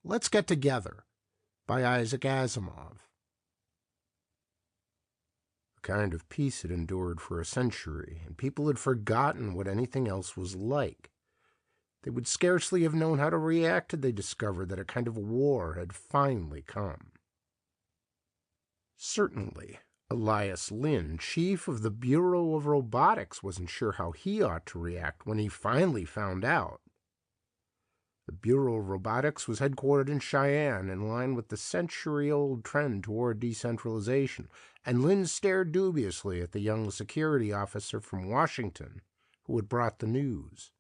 Let's Get Together by Isaac Asimov. A kind of peace had endured for a century, and people had forgotten what anything else was like. They would scarcely have known how to react had they discovered that a kind of war had finally come. Certainly, Elias Lynn, chief of the Bureau of Robotics, wasn't sure how he ought to react when he finally found out. The Bureau of Robotics was headquartered in Cheyenne, in line with the century-old trend toward decentralization, and Lynn stared dubiously at the young security officer from Washington who had brought the news.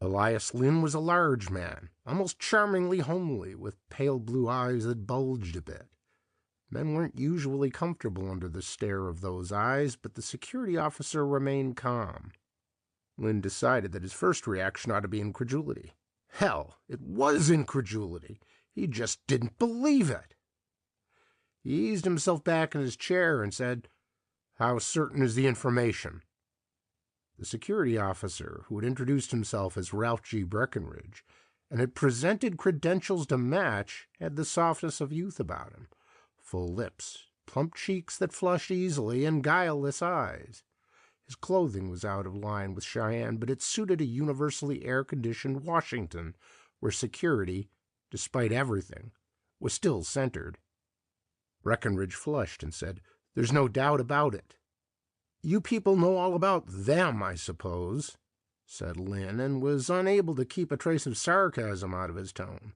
Elias Lynn was a large man, almost charmingly homely, with pale blue eyes that bulged a bit. Men weren't usually comfortable under the stare of those eyes, but the security officer remained calm. Lynn decided that his first reaction ought to be incredulity. Hell, it was incredulity. He just didn't believe it. He eased himself back in his chair and said, "How certain is the information?" The security officer, who had introduced himself as Ralph G. Breckenridge and had presented credentials to match, had the softness of youth about him. Full lips, plump cheeks that flushed easily, and guileless eyes. His clothing was out of line with Cheyenne, but it suited a universally air-conditioned Washington, where security, despite everything, was still centered. Breckenridge flushed and said, "There's no doubt about it." "You people know all about them, I suppose," said Lynn, and was unable to keep a trace of sarcasm out of his tone.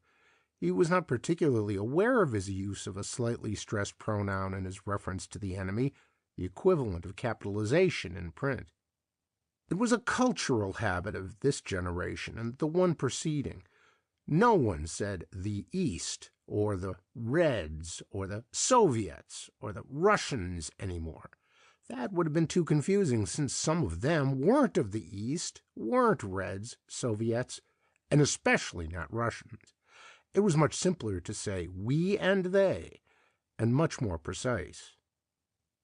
He was not particularly aware of his use of a slightly stressed pronoun in his reference to the enemy, the equivalent of capitalization in print. It was a cultural habit of this generation and the one preceding. No one said the East, or the Reds, or the Soviets, or the Russians anymore. That would have been too confusing, since some of them weren't of the East, weren't Reds, Soviets, and especially not Russians. It was much simpler to say we and they, and much more precise.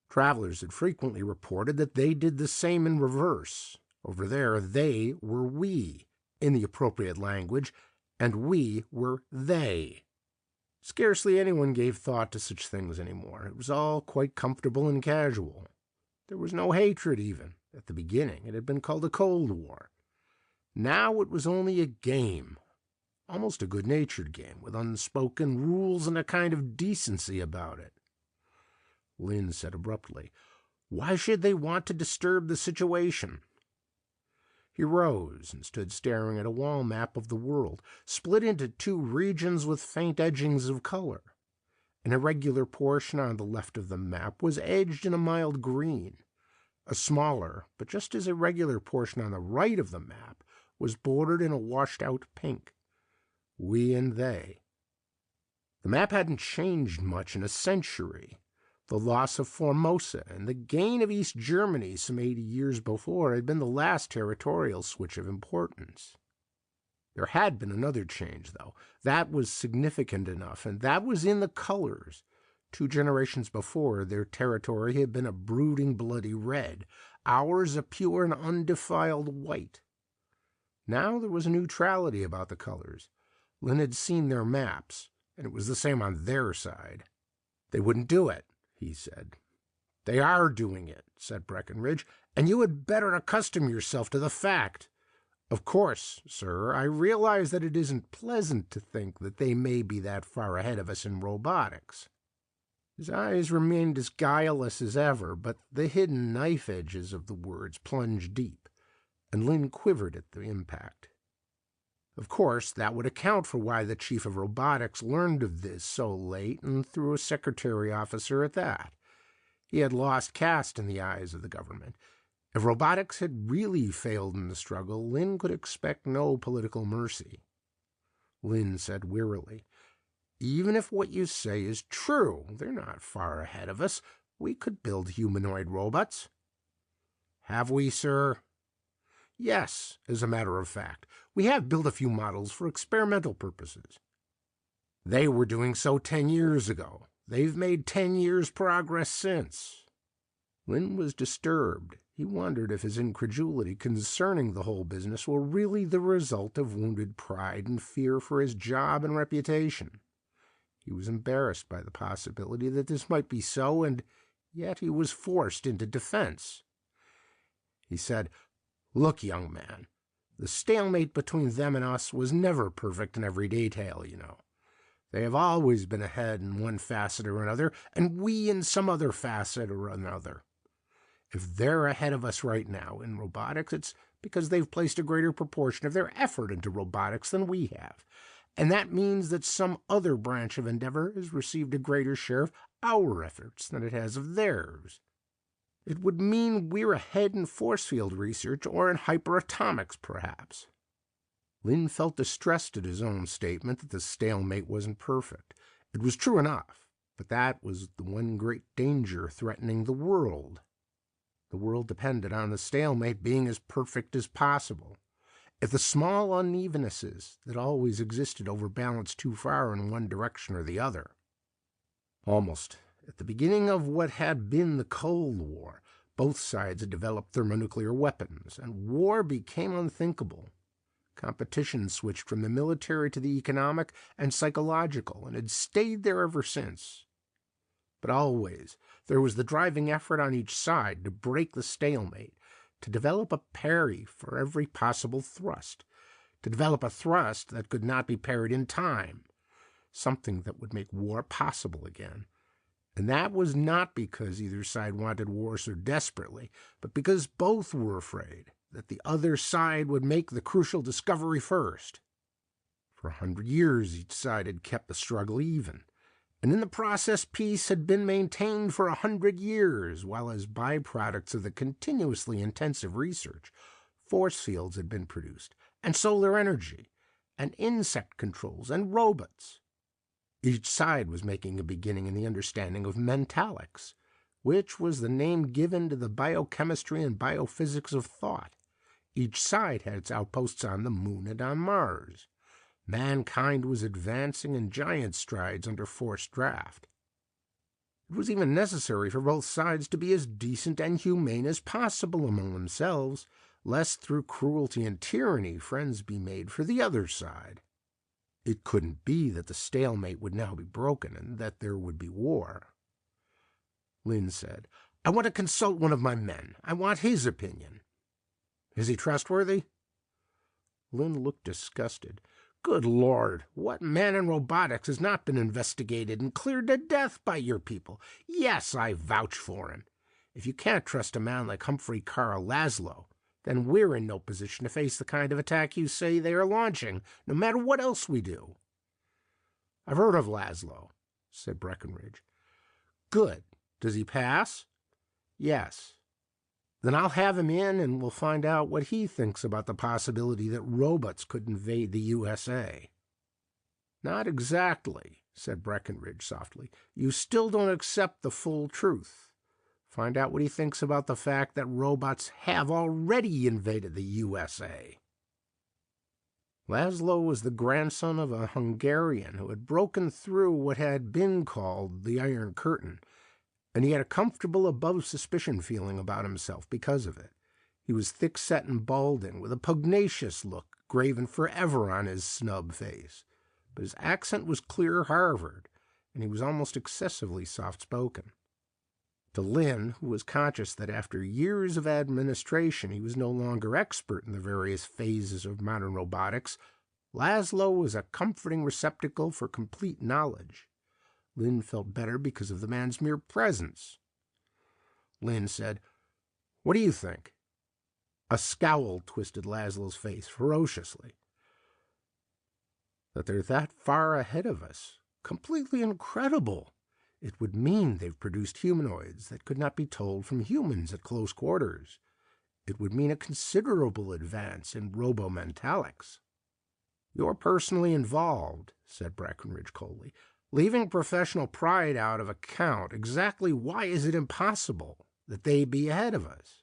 Travelers had frequently reported that they did the same in reverse. Over there, they were we, in the appropriate language, and we were they. Scarcely anyone gave thought to such things anymore. It was all quite comfortable and casual. There was no hatred, even. At the beginning, it had been called a Cold War. Now it was only a game. Almost a good-natured game, with unspoken rules and a kind of decency about it. Lynn said abruptly, "Why should they want to disturb the situation?" He rose and stood staring at a wall map of the world, split into two regions with faint edgings of color. An irregular portion on the left of the map was edged in a mild green. A smaller, but just as irregular portion on the right of the map was bordered in a washed-out pink. We and they. The map hadn't changed much in a century. The loss of Formosa and the gain of East Germany some 80 years before had been the last territorial switch of importance. There had been another change, though. That was significant enough, and that was in the colors. 2 generations before, their territory had been a brooding bloody red, ours a pure and undefiled white. Now there was a neutrality about the colors. Lynn had seen their maps, and it was the same on their side. "They wouldn't do it," he said. "They are doing it," said Breckenridge, "and you had better accustom yourself to the fact. Of course, sir, I realize that it isn't pleasant to think that they may be that far ahead of us in robotics." His eyes remained as guileless as ever, but the hidden knife edges of the words plunged deep, and Lynn quivered at the impact. Of course, that would account for why the chief of robotics learned of this so late, and through a secretary officer at that. He had lost caste in the eyes of the government. If robotics had really failed in the struggle, Lynn could expect no political mercy. Lynn said wearily, "Even if what you say is true, they're not far ahead of us. We could build humanoid robots." "Have we, sir?" "Yes, as a matter of fact. We have built a few models for experimental purposes." "They were doing so 10 years ago. They've made 10 years' progress since." Lin was disturbed. He wondered if his incredulity concerning the whole business were really the result of wounded pride and fear for his job and reputation. He was embarrassed by the possibility that this might be so, and yet he was forced into defense. He said, "Look, young man, the stalemate between them and us was never perfect in every detail, you know. They have always been ahead in one facet or another, and we in some other facet or another. If they're ahead of us right now in robotics, it's because they've placed a greater proportion of their effort into robotics than we have. And that means that some other branch of endeavor has received a greater share of our efforts than it has of theirs. It would mean we're ahead in force field research or in hyperatomics, perhaps." Lin felt distressed at his own statement that the stalemate wasn't perfect. It was true enough, but that was the one great danger threatening the world. The world depended on the stalemate being as perfect as possible. If the small unevennesses that always existed overbalanced too far in one direction or the other. Almost at the beginning of what had been the Cold War, both sides had developed thermonuclear weapons, and war became unthinkable. Competition switched from the military to the economic and psychological, and had stayed there ever since. But always there was the driving effort on each side to break the stalemate, to develop a parry for every possible thrust, to develop a thrust that could not be parried in time, something that would make war possible again. And that was not because either side wanted war so desperately, but because both were afraid that the other side would make the crucial discovery first. For 100 years each side had kept the struggle even, and in the process peace had been maintained for 100 years, while as byproducts of the continuously intensive research, force fields had been produced, and solar energy, and insect controls, and robots. Each side was making a beginning in the understanding of mentalics, which was the name given to the biochemistry and biophysics of thought. Each side had its outposts on the moon and on Mars. Mankind was advancing in giant strides under forced draft. It was even necessary for both sides to be as decent and humane as possible among themselves, lest through cruelty and tyranny friends be made for the other side. It couldn't be that the stalemate would now be broken and that there would be war. Lin said, "I want to consult one of my men. I want his opinion." "Is he trustworthy?" Lin looked disgusted. "Good Lord, what man in robotics has not been investigated and cleared to death by your people? Yes, I vouch for him. If you can't trust a man like Humphrey Carl Laszlo, then we're in no position to face the kind of attack you say they are launching, no matter what else we do." "I've heard of Laszlo," said Breckenridge. "Good. Does he pass?" "Yes." "Then I'll have him in and we'll find out what he thinks about the possibility that robots could invade the USA." "Not exactly," said Breckenridge softly. "You still don't accept the full truth. Find out what he thinks about the fact that robots have already invaded the USA." Laszlo was the grandson of a Hungarian who had broken through what had been called the Iron Curtain, and he had a comfortable above-suspicion feeling about himself because of it. He was thick-set and balding, with a pugnacious look graven forever on his snub face, but his accent was clear Harvard, and he was almost excessively soft-spoken. To Lin, who was conscious that after years of administration he was no longer expert in the various phases of modern robotics, Laszlo was a comforting receptacle for complete knowledge. Lin felt better because of the man's mere presence. Lin said, "What do you think?" A scowl twisted Laszlo's face ferociously. "That they're that far ahead of us. Completely incredible. It would mean they've produced humanoids that could not be told from humans at close quarters. It would mean a considerable advance in robomentalics." "You're personally involved," said Breckenridge coldly. "Leaving professional pride out of account, exactly why is it impossible that they be ahead of us?"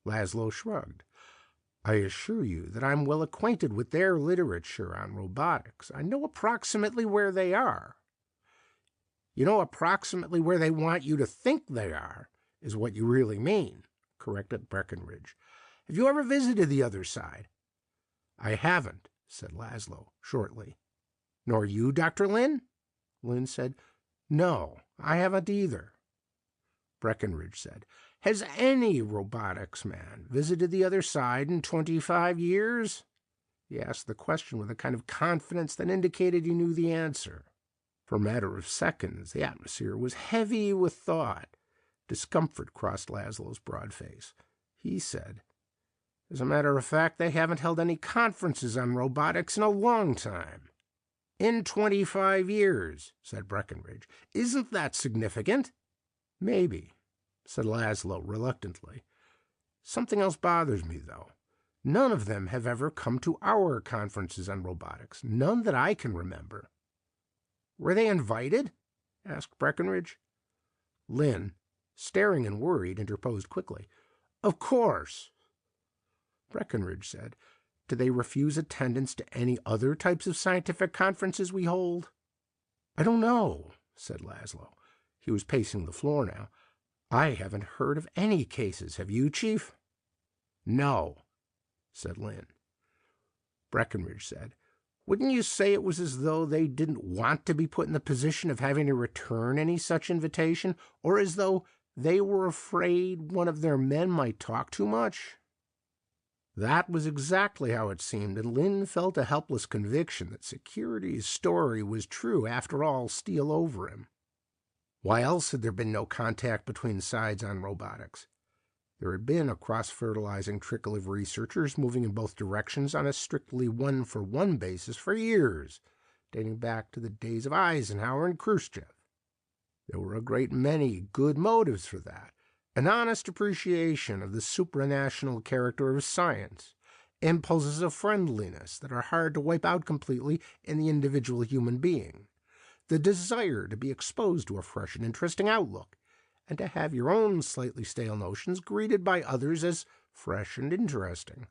Laszlo shrugged. "I assure you that I'm well acquainted with their literature on robotics. I know approximately where they are." "You know approximately where they want you to think they are. is what you really mean, corrected Breckenridge. Have you ever visited the other side? I haven't, said Laszlo, shortly. Nor you, Dr. Lynn? Lynn said, No, I haven't either. Breckenridge said, Has any robotics man visited the other side in 25 years? He asked the question with a kind of confidence that indicated he knew the answer. For a matter of seconds, the atmosphere was heavy with thought. Discomfort crossed Laszlo's broad face. He said, As a matter of fact, they haven't held any conferences on robotics in a long time. In 25 years, said Breckenridge. Isn't that significant? Maybe, said Laszlo reluctantly. Something else bothers me, though. None of them have ever come to our conferences on robotics. None that I can remember. Were they invited? Asked Breckenridge. Lynn, staring and worried, interposed quickly. Of course. Breckenridge said, Do they refuse attendance to any other types of scientific conferences we hold? I don't know, said Laszlo. He was pacing the floor now. I haven't heard of any cases. Have you, Chief? No, said Lynn. Breckenridge said, Wouldn't you say it was as though they didn't want to be put in the position of having to return any such invitation, or as though they were afraid one of their men might talk too much? That was exactly how it seemed, and Lynn felt a helpless conviction that Security's story was true after all steal over him. Why else had there been no contact between sides on robotics? There had been a cross-fertilizing trickle of researchers moving in both directions on a strictly one-for-one basis for years, dating back to the days of Eisenhower and Khrushchev. There were a great many good motives for that. An honest appreciation of the supranational character of science, impulses of friendliness that are hard to wipe out completely in the individual human being, the desire to be exposed to a fresh and interesting outlook, and to have your own slightly stale notions greeted by others as fresh and interesting.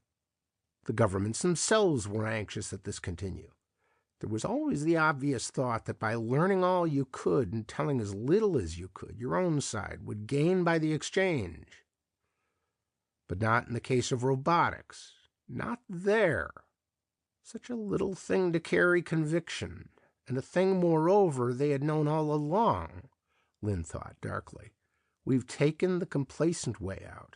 The governments themselves were anxious that this continue. There was always the obvious thought that by learning all you could and telling as little as you could, your own side would gain by the exchange. But not in the case of robotics. Not there. Such a little thing to carry conviction, and a thing, moreover, they had known all along, Lynn thought darkly. We've taken the complacent way out.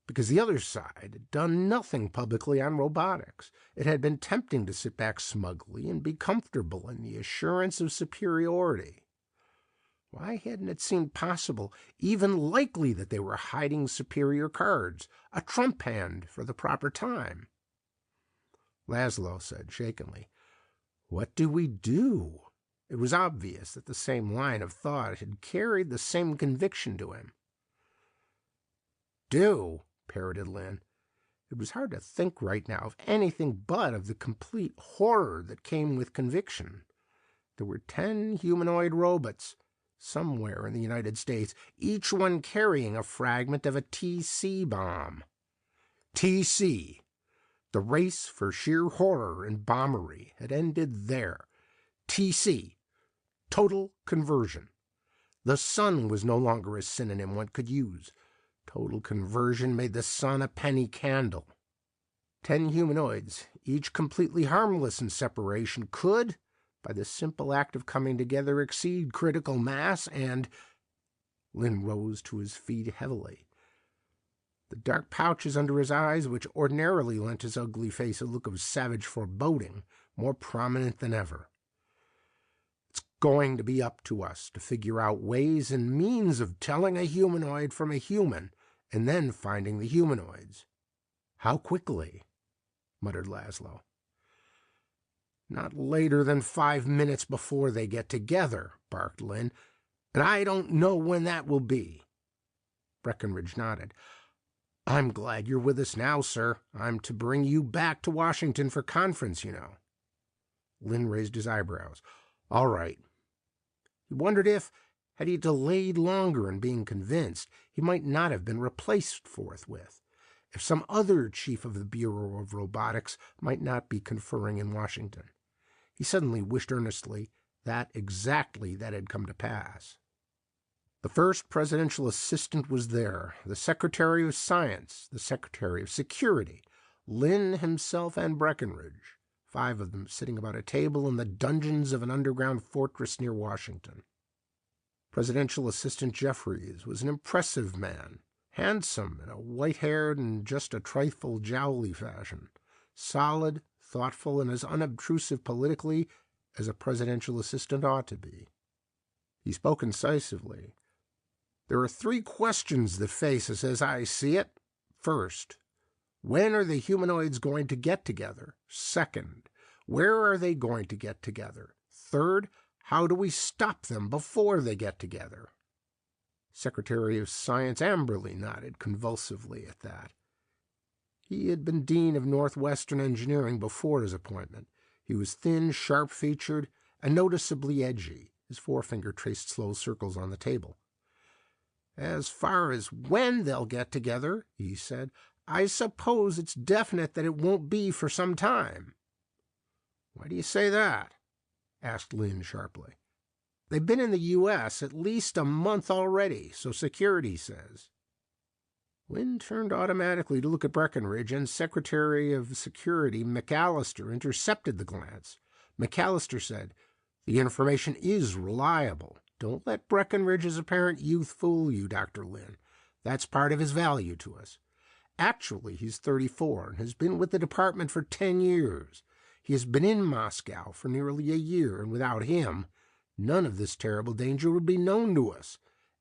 Because the other side had done nothing publicly on robotics. It had been tempting to sit back smugly and be comfortable in the assurance of superiority. Why hadn't it seemed possible, even likely, that they were hiding superior cards, a trump hand for the proper time? Laszlo said shakenly, What do we do? It was obvious that the same line of thought had carried the same conviction to him. Do? Parroted Lynn. It was hard to think right now of anything but of the complete horror that came with conviction. There were 10 humanoid robots, somewhere in the United States, each one carrying a fragment of a TC bomb. TC. The race for sheer horror and bombery had ended there. TC. Total conversion. The sun was no longer a synonym one could use. Total conversion made the sun a penny candle. 10 humanoids, each completely harmless in separation, could, by the simple act of coming together, exceed critical mass and... Lynn rose to his feet heavily. The dark pouches under his eyes, which ordinarily lent his ugly face a look of savage foreboding, more prominent than ever. It's going to be up to us to figure out ways and means of telling a humanoid from a human, and then finding the humanoids. How quickly? Muttered Laszlo. Not later than 5 minutes before they get together, barked Lynn, and I don't know when that will be. Breckenridge nodded. I'm glad you're with us now, sir. I'm to bring you back to Washington for conference, you know. Lynn raised his eyebrows. All right. He wondered if, had he delayed longer in being convinced, he might not have been replaced forthwith, if some other chief of the Bureau of Robotics might not be conferring in Washington. He suddenly wished earnestly that exactly that had come to pass. The first presidential assistant was there, the Secretary of Science, the Secretary of Security, Lynn himself, and Breckinridge, 5 of them sitting about a table in the dungeons of an underground fortress near Washington. Presidential Assistant Jeffries was an impressive man, handsome in a white-haired and just a trifle jowly fashion, solid, thoughtful, and as unobtrusive politically as a presidential assistant ought to be. He spoke incisively. There are 3 questions that face us as I see it. First, when are the humanoids going to get together? Second, where are they going to get together? Third, how do we stop them before they get together? Secretary of Science Amberley nodded convulsively at that. He had been Dean of Northwestern Engineering before his appointment. He was thin, sharp-featured, and noticeably edgy. His forefinger traced slow circles on the table. As far as when they'll get together, he said, I suppose it's definite that it won't be for some time. Why do you say that? Asked Lynn sharply. They've been in the U.S. at least a month already, so security says. Lynn turned automatically to look at Breckinridge, and Secretary of Security McAllister intercepted the glance. McAllister said, The information is reliable. Don't let Breckinridge's apparent youth fool you, Dr. Lynn. That's part of his value to us. Actually, he's 34 and has been with the department for 10 years. He has been in Moscow for nearly a year, and without him, none of this terrible danger would be known to us.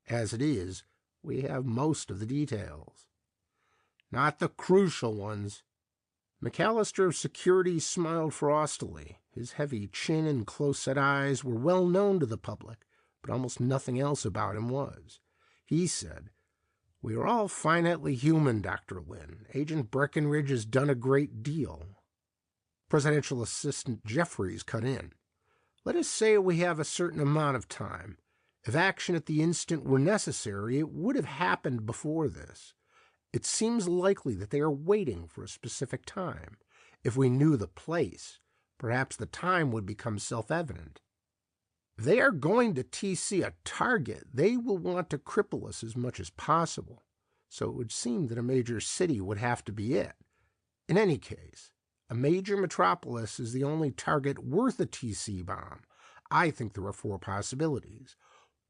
As it is, we have most of the details. Not the crucial ones. McAllister of Security smiled frostily. His heavy chin and close-set eyes were well known to the public, but almost nothing else about him was. He said, We are all finitely human, Dr. Lynn. Agent Breckinridge has done a great deal. Presidential Assistant Jeffries cut in. Let us say we have a certain amount of time. If action at the instant were necessary, it would have happened before this. It seems likely that they are waiting for a specific time. If we knew the place, perhaps the time would become self-evident. If they are going to TC a target, they will want to cripple us as much as possible. So it would seem that a major city would have to be it. In any case, a major metropolis is the only target worth a TC bomb. I think there are 4 possibilities.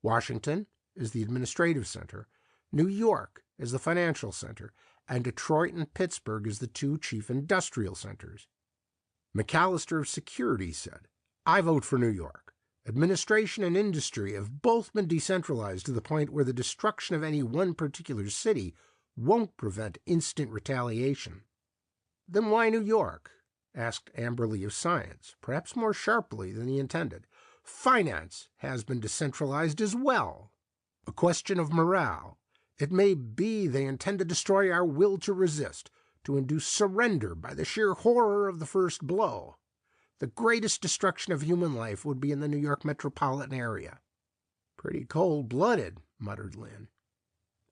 Washington is the administrative center, New York is the financial center, and Detroit and Pittsburgh is the 2 chief industrial centers. McAllister of Security said, I vote for New York. Administration and industry have both been decentralized to the point where the destruction of any one particular city won't prevent instant retaliation. Then why New York? Asked Amberley of Science, perhaps more sharply than he intended. Finance has been decentralized as well. A question of morale. It may be they intend to destroy our will to resist, to induce surrender by the sheer horror of the first blow. The greatest destruction of human life would be in the New York metropolitan area. Pretty cold-blooded, muttered Lynn.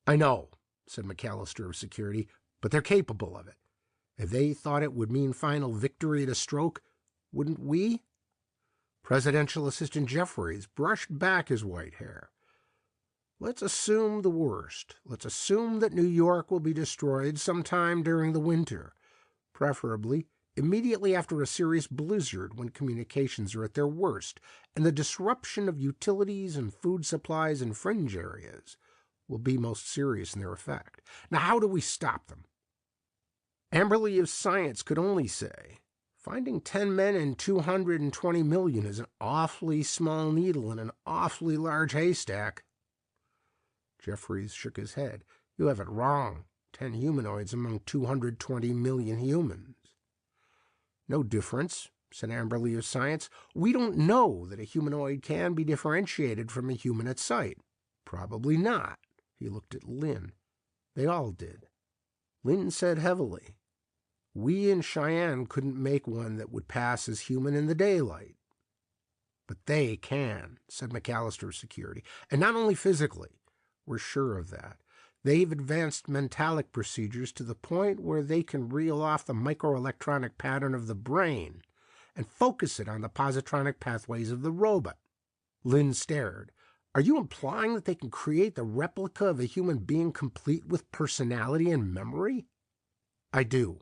I know, said McAllister of Security, but they're capable of it. If they thought it would mean final victory at a stroke, wouldn't we? Presidential Assistant Jeffries brushed back his white hair. Let's assume the worst. Let's assume that New York will be destroyed sometime during the winter, preferably immediately after a serious blizzard when communications are at their worst, and the disruption of utilities and food supplies in fringe areas will be most serious in their effect. Now, how do we stop them? Amberley of Science could only say, finding 10 men and 220 million is an awfully small needle in an awfully large haystack. Jeffries shook his head. You have it wrong. 10 humanoids among 220 million humans. No difference, said Amberley of Science. We don't know that a humanoid can be differentiated from a human at sight. Probably not. He looked at Lynn. They all did. Lynn said heavily, We in Cheyenne couldn't make one that would pass as human in the daylight. But they can, said McAllister of Security, and not only physically. We're sure of that. They've advanced mentalic procedures to the point where they can reel off the microelectronic pattern of the brain and focus it on the positronic pathways of the robot. Lynn stared. Are you implying that they can create the replica of a human being complete with personality and memory? I do.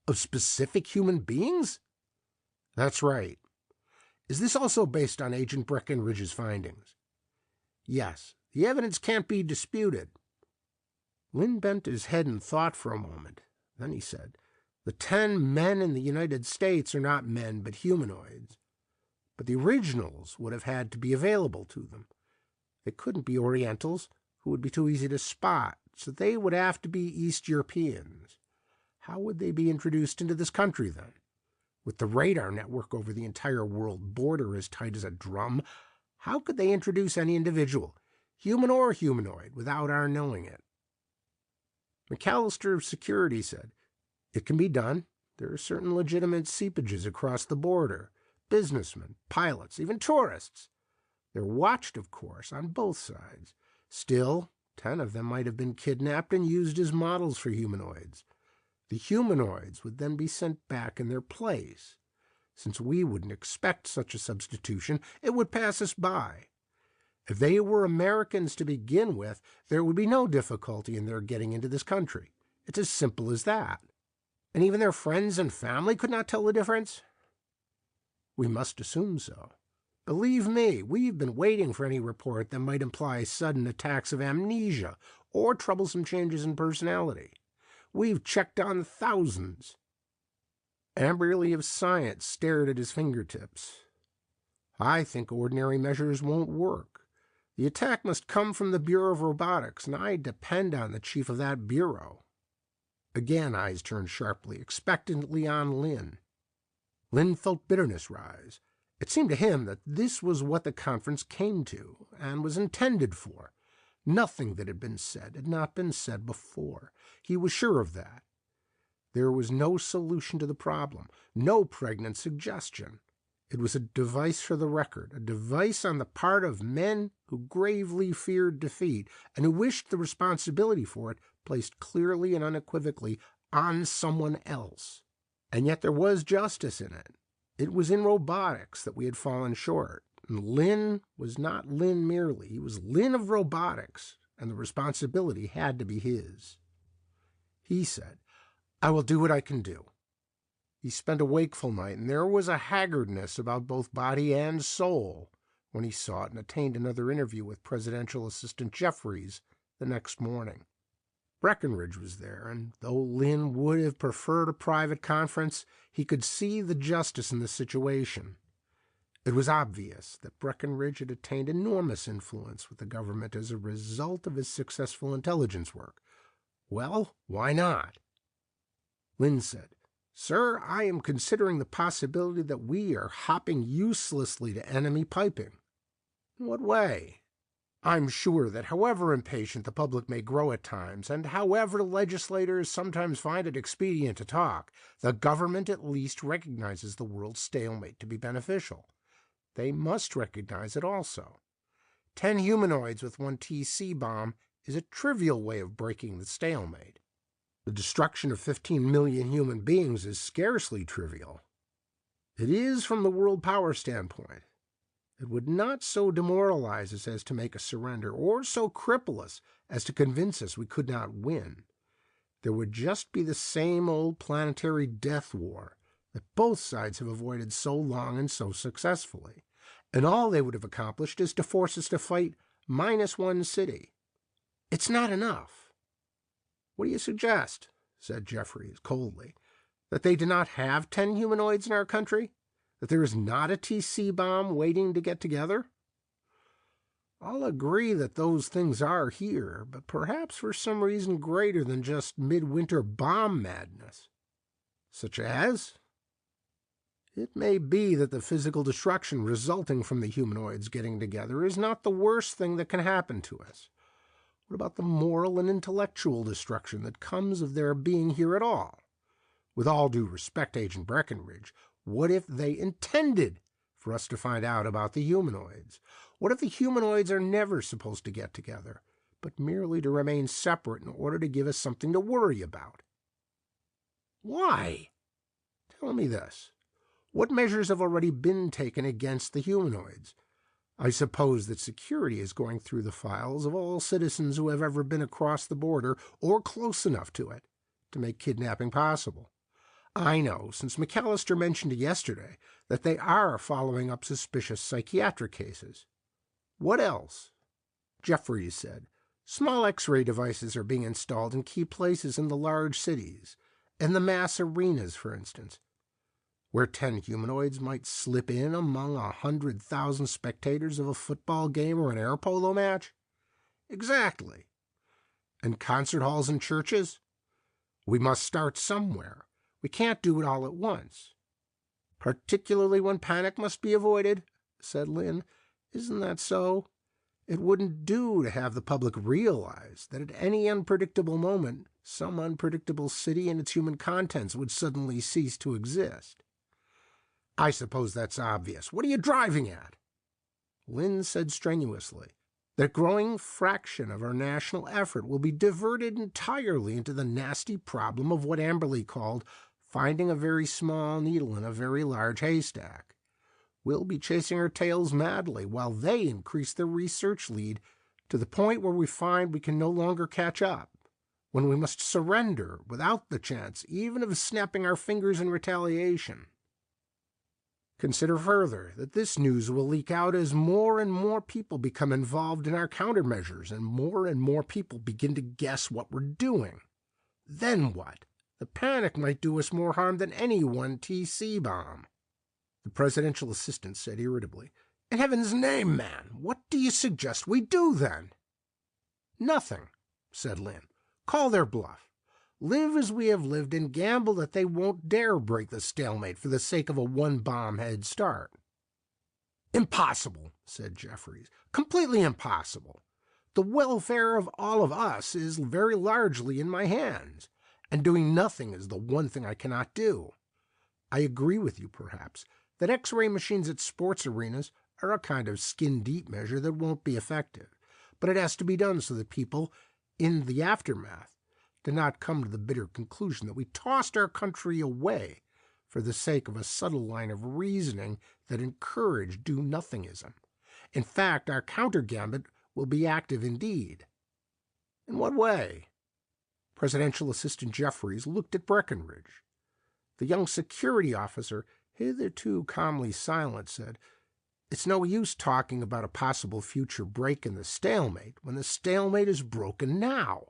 Of specific human beings? That's right. Is this also based on Agent Breckenridge's findings? Yes. The evidence can't be disputed. Lynn bent his head in thought for a moment. Then he said, the 10 men in the United States are not men but humanoids. But the originals would have had to be available to them. They couldn't be Orientals, who would be too easy to spot, so they would have to be East Europeans. How would they be introduced into this country, then? With the radar network over the entire world border as tight as a drum, how could they introduce any individual, human or humanoid, without our knowing it? McAllister of Security said, it can be done. There are certain legitimate seepages across the border. Businessmen, pilots, even tourists. They're watched, of course, on both sides. Still, 10 of them might have been kidnapped and used as models for humanoids. The humanoids would then be sent back in their place. Since we wouldn't expect such a substitution, it would pass us by. If they were Americans to begin with, there would be no difficulty in their getting into this country. It's as simple as that. And even their friends and family could not tell the difference? We must assume so. Believe me, we've been waiting for any report that might imply sudden attacks of amnesia or troublesome changes in personality. We've checked on thousands. Amberley of Science stared at his fingertips. I think ordinary measures won't work. The attack must come from the Bureau of Robotics, and I depend on the chief of that bureau. Again, eyes turned sharply, expectantly on Lynn. Lynn felt bitterness rise. It seemed to him that this was what the conference came to, and was intended for. Nothing that had been said had not been said before. He was sure of that. There was no solution to the problem, no pregnant suggestion. It was a device for the record, a device on the part of men who gravely feared defeat and who wished the responsibility for it placed clearly and unequivocally on someone else. And yet there was justice in it. It was in robotics that we had fallen short. And Lynn was not Lynn merely. He was Lynn of robotics, and the responsibility had to be his. He said, I will do what I can do. He spent a wakeful night, and there was a haggardness about both body and soul when he sought and attained another interview with Presidential Assistant Jeffries the next morning. Breckenridge was there, and though Lynn would have preferred a private conference, he could see the justice in the situation. It was obvious that Breckenridge had attained enormous influence with the government as a result of his successful intelligence work. Well, why not? Lynn said, Sir, I am considering the possibility that we are hopping uselessly to enemy piping. In what way? I'm sure that however impatient the public may grow at times, and however legislators sometimes find it expedient to talk, the government at least recognizes the world's stalemate to be beneficial. They must recognize it also. 10 humanoids with 1 TC bomb is a trivial way of breaking the stalemate. The destruction of 15 million human beings is scarcely trivial. It is from the world power standpoint. It would not so demoralize us as to make us surrender, or so cripple us as to convince us we could not win. There would just be the same old planetary death war that both sides have avoided so long and so successfully, and all they would have accomplished is to force us to fight -1 city. It's not enough. What do you suggest? Said Jeffries coldly. That they do not have 10 humanoids in our country? That there is not a TC bomb waiting to get together? I'll agree that those things are here, but perhaps for some reason greater than just midwinter bomb madness. Such as? It may be that the physical destruction resulting from the humanoids getting together is not the worst thing that can happen to us. What about the moral and intellectual destruction that comes of their being here at all? With all due respect, Agent Breckenridge, what if they intended for us to find out about the humanoids? What if the humanoids are never supposed to get together, but merely to remain separate in order to give us something to worry about? Why? Tell me this. What measures have already been taken against the humanoids? I suppose that security is going through the files of all citizens who have ever been across the border or close enough to it to make kidnapping possible. I know, since McAllister mentioned yesterday, that they are following up suspicious psychiatric cases. What else? Jeffries said, small X-ray devices are being installed in key places in the large cities, and the mass arenas, for instance, where 10 humanoids might slip in among 100,000 spectators of a football game or an air polo match? Exactly. And concert halls and churches? We must start somewhere. We can't do it all at once. Particularly when panic must be avoided, said Lynn. Isn't that so? It wouldn't do to have the public realize that at any unpredictable moment, some unpredictable city and its human contents would suddenly cease to exist. I suppose that's obvious. What are you driving at? Lynn said strenuously that a growing fraction of our national effort will be diverted entirely into the nasty problem of what Amberley called finding a very small needle in a very large haystack. We'll be chasing our tails madly while they increase their research lead to the point where we find we can no longer catch up, when we must surrender without the chance even of snapping our fingers in retaliation. Consider further that this news will leak out as more and more people become involved in our countermeasures and more people begin to guess what we're doing. Then what? The panic might do us more harm than any one TC bomb. The presidential assistant said irritably, In heaven's name, man, what do you suggest we do then? Nothing, said Lynn. Call their bluff. Live as we have lived and gamble that they won't dare break the stalemate for the sake of a one-bomb head start. Impossible, said Jeffries. Completely impossible. The welfare of all of us is very largely in my hands, and doing nothing is the one thing I cannot do. I agree with you, perhaps, that X-ray machines at sports arenas are a kind of skin-deep measure that won't be effective, but it has to be done so that people, in the aftermath, do not come to the bitter conclusion that we tossed our country away for the sake of a subtle line of reasoning that encouraged do-nothingism. In fact, our counter-gambit will be active indeed. In what way? Presidential Assistant Jeffries looked at Breckenridge. The young security officer, hitherto calmly silent, said, It's no use talking about a possible future break in the stalemate when the stalemate is broken now.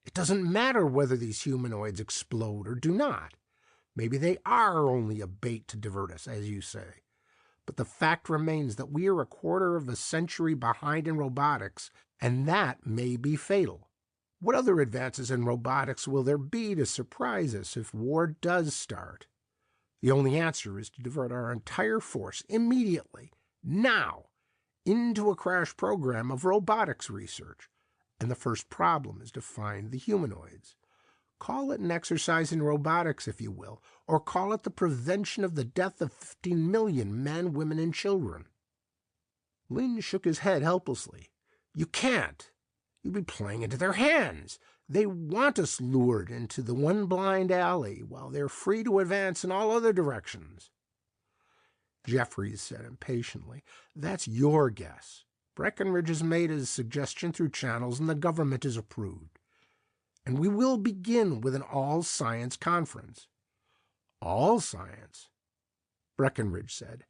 It doesn't matter whether these humanoids explode or do not. Maybe they are only a bait to divert us, as you say. But the fact remains that we are a quarter of a century behind in robotics, and that may be fatal. What other advances in robotics will there be to surprise us if war does start? The only answer is to divert our entire force immediately, now, into a crash program of robotics research. And the first problem is to find the humanoids. Call it an exercise in robotics, if you will, or call it the prevention of the death of 15 million men, women, and children. Lynn shook his head helplessly. You can't. You'd be playing into their hands. They want us lured into the one blind alley while they're free to advance in all other directions. Jeffries said impatiently, That's your guess. Breckenridge has made his suggestion through channels and the government has approved. And we will begin with an all-science conference. All science? Breckenridge said,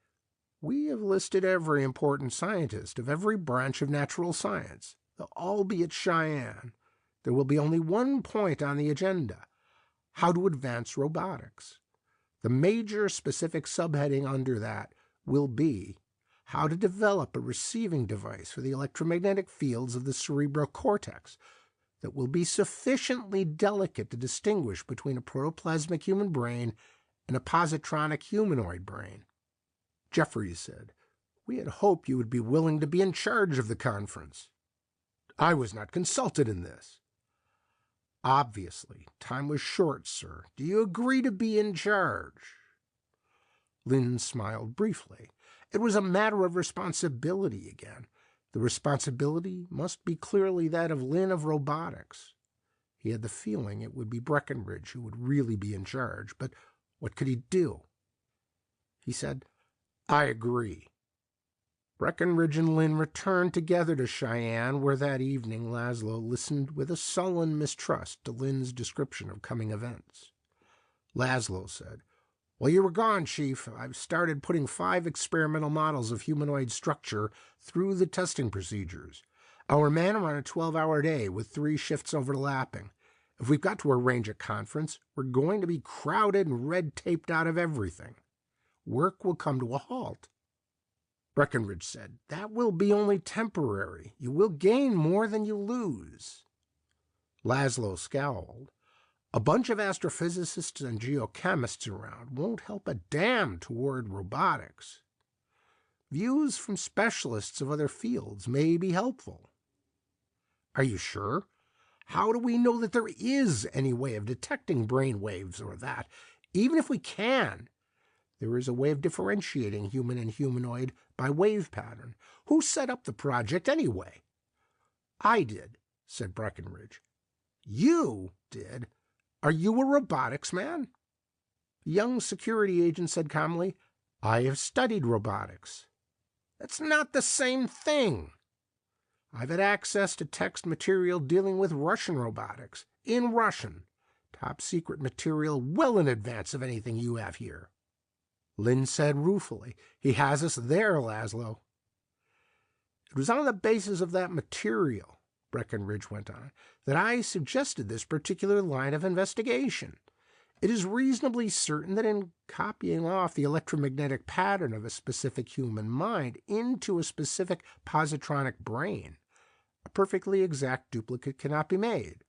We have listed every important scientist of every branch of natural science. They'll all be at Cheyenne. There will be only one point on the agenda, how to advance robotics. The major specific subheading under that will be how to develop a receiving device for the electromagnetic fields of the cerebral cortex that will be sufficiently delicate to distinguish between a protoplasmic human brain and a positronic humanoid brain. Jeffries said, We had hoped you would be willing to be in charge of the conference. I was not consulted in this. Obviously, time was short, sir. Do you agree to be in charge? Lynn smiled briefly. It was a matter of responsibility again. The responsibility must be clearly that of Lynn of robotics. He had the feeling it would be Breckenridge who would really be in charge, but what could he do? He said, I agree. Breckenridge and Lynn returned together to Cheyenne, where that evening Laszlo listened with a sullen mistrust to Lynn's description of coming events. Laszlo said, "While you were gone, Chief, I've started putting 5 experimental models of humanoid structure through the testing procedures. Our men are on a 12-hour day with 3 shifts overlapping. If we've got to arrange a conference, we're going to be crowded and red-taped out of everything. Work will come to a halt." Breckenridge said, "That will be only temporary. You will gain more than you lose." Laszlo scowled. "A bunch of astrophysicists and geochemists around won't help a damn toward robotics. Views from specialists of other fields may be helpful." "Are you sure? How do we know that there is any way of detecting brain waves or that? Even if we can, there is a way of differentiating human and humanoid by wave pattern. Who set up the project anyway?" "I did," said Breckenridge. "You did? Are you a robotics man?" The young security agent said calmly, "I have studied robotics." "That's not the same thing." "I've had access to text material dealing with Russian robotics, in Russian. Top secret material well in advance of anything you have here." Lynn said ruefully, "He has us there, Laszlo." "It was on the basis of that material," Breckenridge went on, "that I suggested this particular line of investigation. It is reasonably certain that in copying off the electromagnetic pattern of a specific human mind into a specific positronic brain, a perfectly exact duplicate cannot be made.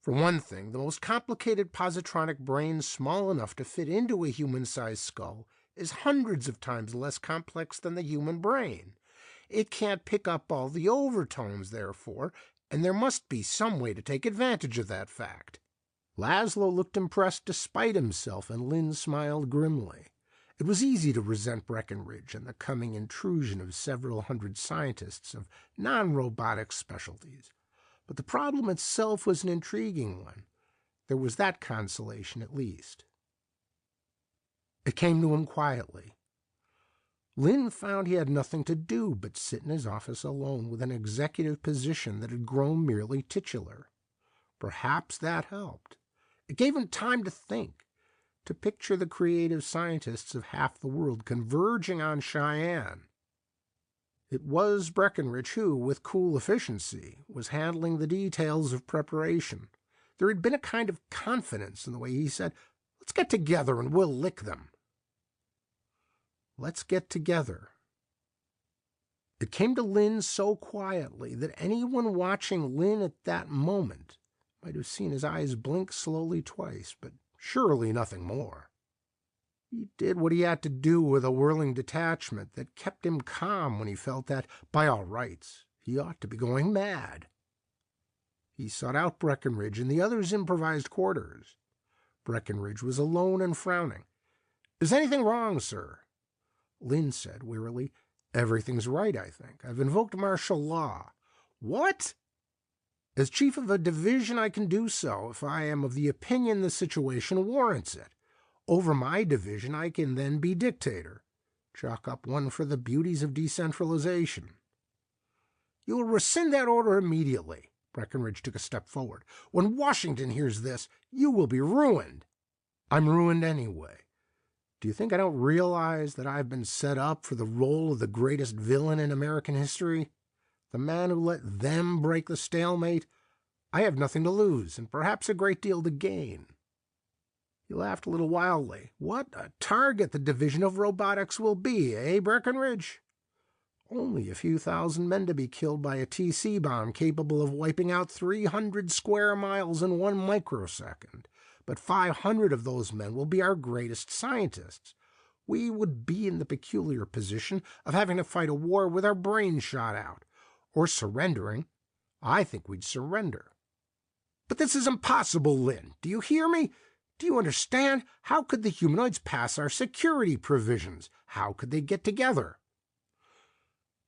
For one thing, the most complicated positronic brain small enough to fit into a human-sized skull is hundreds of times less complex than the human brain. It can't pick up all the overtones, therefore, and there must be some way to take advantage of that fact." Laszlo looked impressed despite himself, and Lynn smiled grimly. It was easy to resent Breckenridge and the coming intrusion of several hundred scientists of non-robotic specialties. But the problem itself was an intriguing one. There was that consolation, at least. It came to him quietly. Lynn found he had nothing to do but sit in his office alone with an executive position that had grown merely titular. Perhaps that helped. It gave him time to think, to picture the creative scientists of half the world converging on Cheyenne. It was Breckenridge who, with cool efficiency, was handling the details of preparation. There had been a kind of confidence in the way he said, "Let's get together and we'll lick them." Let's get together. It came to Lynn so quietly that anyone watching Lynn at that moment might have seen his eyes blink slowly twice, but surely nothing more. He did what he had to do with a whirling detachment that kept him calm when he felt that, by all rights, he ought to be going mad. He sought out Breckenridge in the other's improvised quarters. Breckenridge was alone and frowning. "Is anything wrong, sir?" Lynn said wearily, "Everything's right, I think. I've invoked martial law." "What?" "As chief of a division, I can do so if I am of the opinion the situation warrants it. Over my division, I can then be dictator. Chalk up one for the beauties of decentralization." "You will rescind that order immediately." Breckenridge took a step forward. "When Washington hears this, you will be ruined." "I'm ruined anyway. Do you think I don't realize that I've been set up for the role of the greatest villain in American history? The man who let them break the stalemate? I have nothing to lose, and perhaps a great deal to gain." He laughed a little wildly. "What a target the division of robotics will be, eh, Breckenridge? Only a few thousand men to be killed by a TC bomb capable of wiping out 300 square miles in 1 microsecond. But 500 of those men will be our greatest scientists. We would be in the peculiar position of having to fight a war with our brains shot out, or surrendering. I think we'd surrender." "But this is impossible, Lynn. Do you hear me? Do you understand? How could the humanoids pass our security provisions? How could they get together?"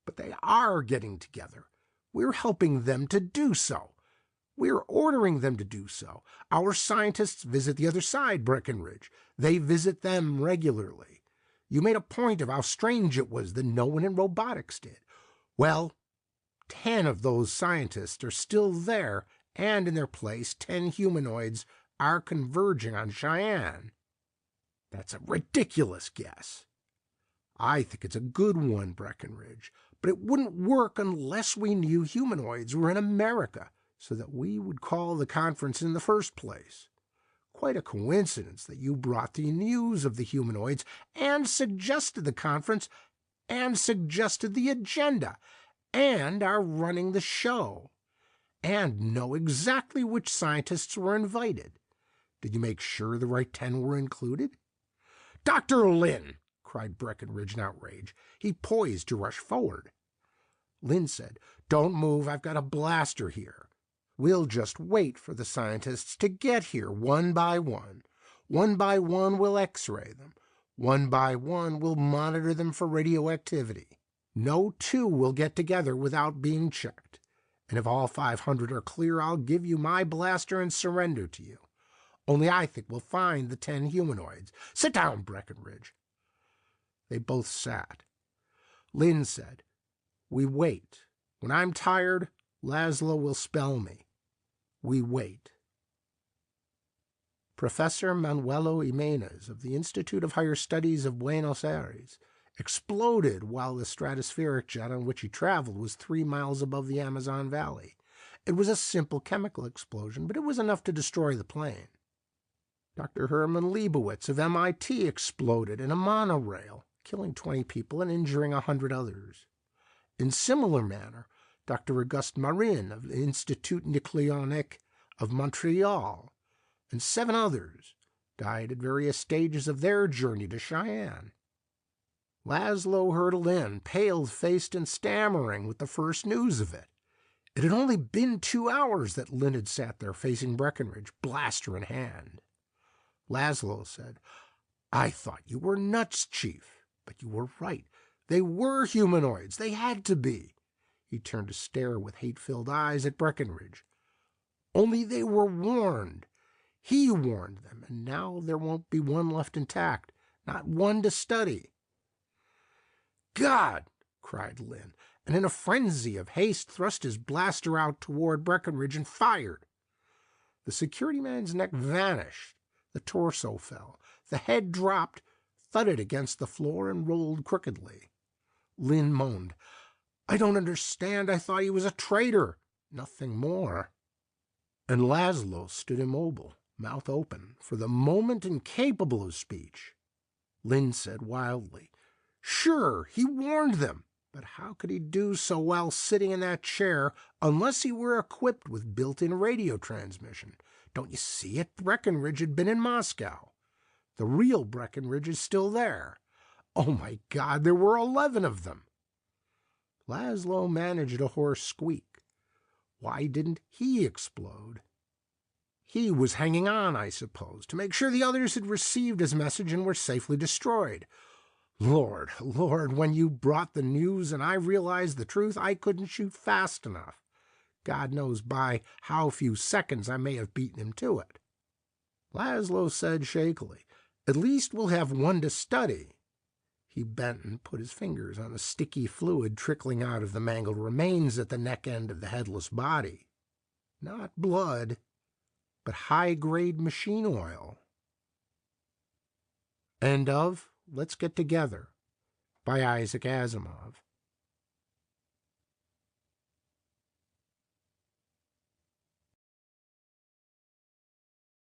"But they are getting together. We're helping them to do so. We're ordering them to do so. Our scientists visit the other side, Breckenridge. They visit them regularly. You made a point of how strange it was that no one in robotics did. Well, 10 of those scientists are still there, and in their place, 10 humanoids are converging on Cheyenne. That's a ridiculous guess. I think it's a good one, Breckenridge, but it wouldn't work unless we knew humanoids were in America, so that we would call the conference in the first place. Quite a coincidence that you brought the news of the humanoids and suggested the conference and suggested the agenda and are running the show and know exactly which scientists were invited. Did you make sure the right 10 were included? Dr. Lynn, cried Breckenridge in outrage. He poised to rush forward. Lynn said, Don't move, I've got a blaster here. We'll just wait for the scientists to get here one by one. One by one, we'll x-ray them. One by one, we'll monitor them for radioactivity. No two will get together without being checked. And if all 500 are clear, I'll give you my blaster and surrender to you. Only I think we'll find the 10 humanoids. Sit down, Breckenridge. They both sat. Lynn said, We wait. When I'm tired, Laszlo will spell me. We wait. Professor Manuelo Jimenez of the Institute of Higher Studies of Buenos Aires exploded while the stratospheric jet on which he traveled was 3 miles above the Amazon Valley. It was a simple chemical explosion, but it was enough to destroy the plane. Dr. Hermann Leibowitz of MIT exploded in a monorail, killing 20 people and injuring 100 others. In similar manner, Dr. Auguste Marin of the Institut Nucléonique of Montreal and 7 others died at various stages of their journey to Cheyenne. Laszlo hurtled in, pale-faced and stammering with the first news of it. It had only been 2 hours that Lynn had sat there facing Breckenridge, blaster in hand. Laszlo said, I thought you were nuts, Chief, but you were right. They were humanoids. They had to be. He turned to stare with hate-filled eyes at Breckenridge. Only they were warned. He warned them, and now there won't be one left intact, not one to study. God! Cried Lynn, and in a frenzy of haste thrust his blaster out toward Breckenridge and fired. The security man's neck vanished. The torso fell. The head dropped, thudded against the floor, and rolled crookedly. Lynn moaned. I don't understand. I thought he was a traitor. Nothing more. And Laszlo stood immobile, mouth open, for the moment incapable of speech. Lynn said wildly, Sure, he warned them, but how could he do so while sitting in that chair unless he were equipped with built-in radio transmission? Don't you see it? Breckenridge had been in Moscow. The real Breckenridge is still there. Oh, my God, there were 11 of them. Laszlo managed a hoarse squeak. Why didn't he explode? He was hanging on, I suppose, to make sure the others had received his message and were safely destroyed. Lord, Lord, when you brought the news and I realized the truth, I couldn't shoot fast enough. God knows by how few seconds I may have beaten him to it. Laszlo said shakily, At least we'll have one to study. He bent and put his fingers on the sticky fluid trickling out of the mangled remains at the neck end of the headless body. Not blood, but high-grade machine oil. End of Let's Get Together by Isaac Asimov.